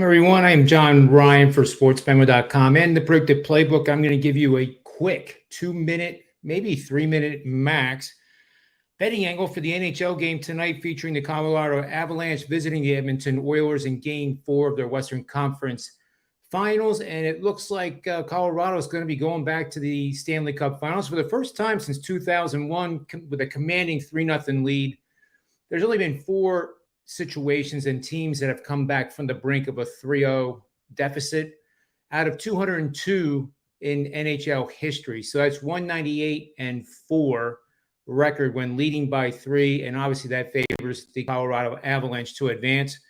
Welcome, everyone. I am John Ryan for SportsMemo.com and the Predictive Playbook. I'm going to give you a quick 2-minute, maybe 3-minute max betting angle for the NHL game tonight, featuring the Colorado Avalanche visiting the Edmonton Oilers in Game 4 of their Western Conference Finals. And it looks like Colorado is going to be going back to the Stanley Cup Finals for the first time since 2001 with a commanding 3-0 lead. There's only been 4 situations and teams that have come back from the brink of a 3-0 deficit out of 202 in NHL history. So that's 198-4 record when leading by 3, and obviously that favors the Colorado Avalanche to advance.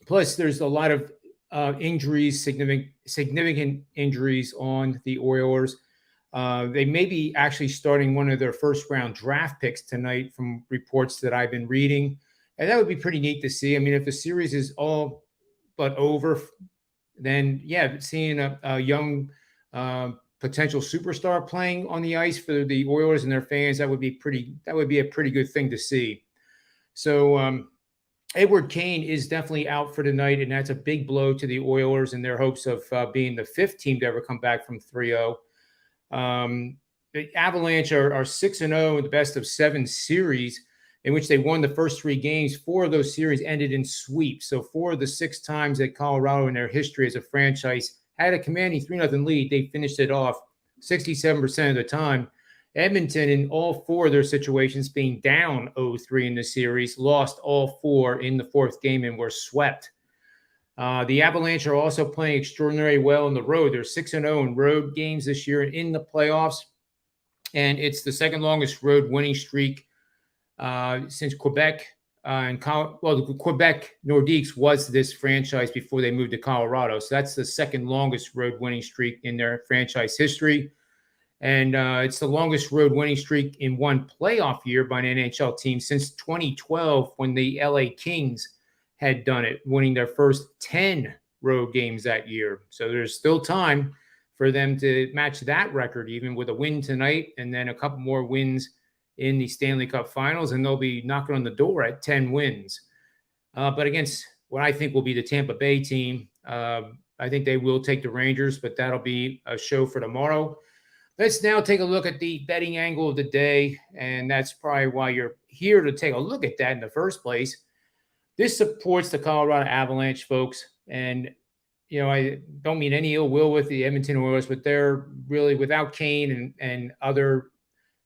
Plus, there's a lot of injuries, significant injuries on the Oilers. They may be actually starting one of their first-round draft picks tonight from reports that I've been reading. And that would be pretty neat to see. I mean, if the series is all but over, then, yeah, seeing a young potential superstar playing on the ice for the Oilers and their fans, that would be a pretty good thing to see. So Edward Kane is definitely out for tonight, and that's a big blow to the Oilers and their hopes of being the 5th team to ever come back from 3-0. The Avalanche are 6-0 in the best of 7 series, in which they won the first 3 games. 4 of those series ended in sweeps. So 4 of the 6 times that Colorado in their history as a franchise had a commanding 3-0 lead, they finished it off 67% of the time. Edmonton, in all 4 of their situations, being down 0-3 in the series, lost all 4 in the 4th game and were swept. The Avalanche are also playing extraordinarily well on the road. They're 6-0 in road games this year in the playoffs, and it's the second longest road winning streak since Quebec the Quebec Nordiques was this franchise before they moved to Colorado. So that's the second longest road winning streak in their franchise history. And it's the longest road winning streak in one playoff year by an NHL team since 2012, when the LA Kings had done it, winning their first 10 road games that year. So there's still time for them to match that record, even with a win tonight and then a couple more wins in the Stanley Cup Finals, and they'll be knocking on the door at 10 wins. But against what I think will be the Tampa Bay team, I think they will take the Rangers, but that'll be a show for tomorrow. Let's now take a look at the betting angle of the day, and that's probably why you're here, to take a look at that in the first place. This supports the Colorado Avalanche, folks, and I don't mean any ill will with the Edmonton Oilers, but they're really, without Kane and other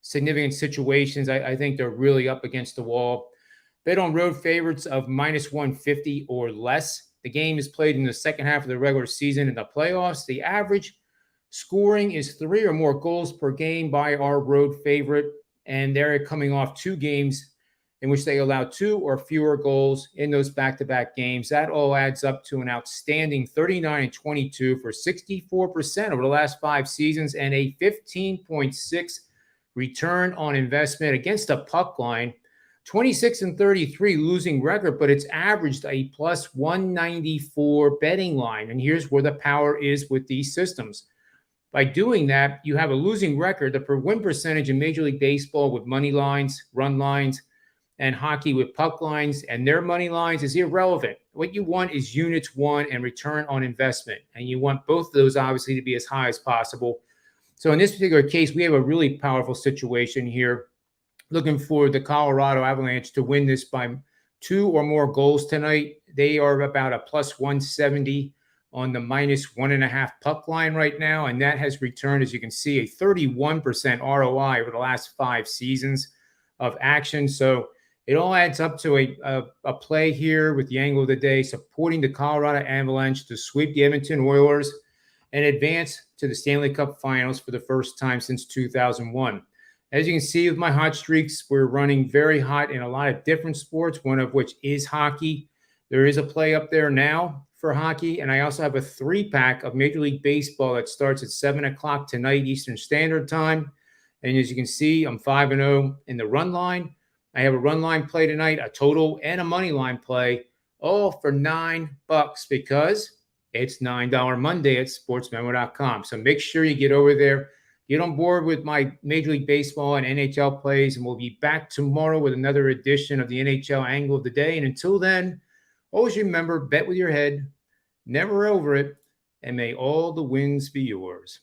significant situations, I think they're really up against the wall. Bet on road favorites of -150 or less. The game is played in the second half of the regular season. In the playoffs, the average scoring is 3 or more goals per game by our road favorite, and they're coming off 2 games in which they allowed 2 or fewer goals in those back-to-back games. That all adds up to an outstanding 39-22 for 64% over the last 5 seasons and a 15.6 return on investment against a puck line. 26-33 losing record, but it's averaged a plus 194 betting line. And here's where the power is with these systems. By doing that, you have a losing record. The per win percentage in Major League Baseball with money lines, run lines, and hockey with puck lines and their money lines is irrelevant. What you want is units won and return on investment. And you want both of those, obviously, to be as high as possible. So in this particular case, we have a really powerful situation here. Looking for the Colorado Avalanche to win this by 2 or more goals tonight. They are about a plus 170 on the -1.5 puck line right now. And that has returned, as you can see, a 31% ROI over the last 5 seasons of action. So it all adds up to a play here with the angle of the day, supporting the Colorado Avalanche to sweep the Edmonton Oilers and advance to the Stanley Cup Finals for the first time since 2001. As you can see with my hot streaks, we're running very hot in a lot of different sports, one of which is hockey. There is a play up there now for hockey, and I also have a 3-pack of Major League Baseball that starts at 7 o'clock tonight Eastern Standard Time. And as you can see, I'm 5-0 in the run line. I have a run line play tonight, a total and a money line play, all for $9 because it's $9 Monday at sportsmemo.com. So make sure you get over there, get on board with my Major League Baseball and NHL plays, and we'll be back tomorrow with another edition of the NHL Angle of the Day. And until then, always remember, bet with your head, never over it, and may all the wins be yours.